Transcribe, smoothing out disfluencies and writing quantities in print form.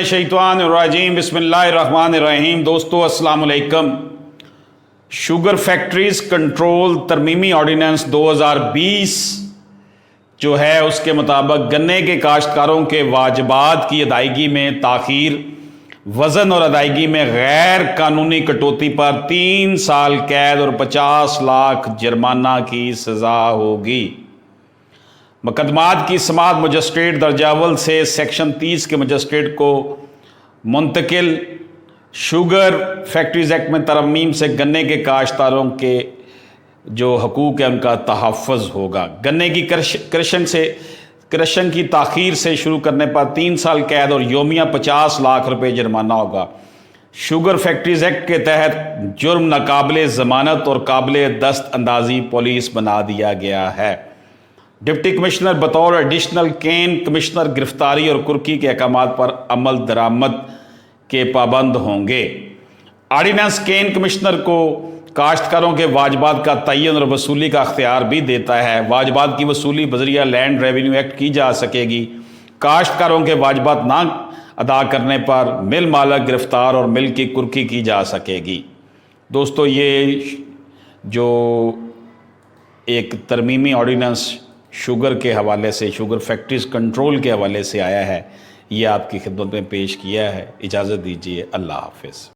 शैतानिर्रजीम बिस्मिल्लाहिर्रहमानिर्रहीम। दोस्तों अस्सलाम वालेकुम। शुगर फैक्ट्रीज कंट्रोल तरमीमी ऑर्डिनेंस 2020 जो है उसके मुताबिक गन्ने के काश्तकारों के वाजिबात की अदायगी में ताख़ीर, वज़न और अदायगी में गैर कानूनी कटौती पर 3 साल कैद और 50 लाख जुर्माना की सज़ा होगी। मुकदमात की समाअत मजिस्ट्रेट दर्जावल से सेक्शन 30 के मजिस्ट्रेट को मुंतकिल। शुगर फैक्ट्रीज एक्ट में तरमीम से गन्ने के काश्तकारों के जो हकूक़ है उनका तहफ़्फ़ुज़ होगा। गन्ने की क्रशिंग की ताख़ीर से शुरू करने पर 3 साल कैद और योमिया 50 लाख रुपए जुर्माना होगा। शुगर फैक्ट्रीज एक्ट के तहत जुर्म नाकाबिले ज़मानत और काबिले दस्त अंदाज़ी पुलिस बना दिया गया है। डिप्टी कमिश्नर बतौर एडिशनल केन कमिश्नर गिरफ्तारी और कुर्की के अहकामात पर अमल दरामद के पाबंद होंगे। ऑर्डिनेंस केन कमिश्नर को काश्तकारों के वाजिबात का तयन और वसूली का अख्तियार भी देता है। वाजिबात की वसूली बज़रिया लैंड रेवेन्यू एक्ट की जा सकेगी। काश्तकारों के वाजिबात ना अदा करने पर मिल मालक गिरफ्तार और मिल की कुर्की की जा सकेगी। दोस्तों ये जो एक तरमीमी ऑर्डिनेंस शुगर के हवाले से, शुगर फैक्ट्रीज कंट्रोल के हवाले से आया है, ये आपकी खिदमत में पेश किया है। इजाज़त दीजिए। अल्लाह हाफ़िज़।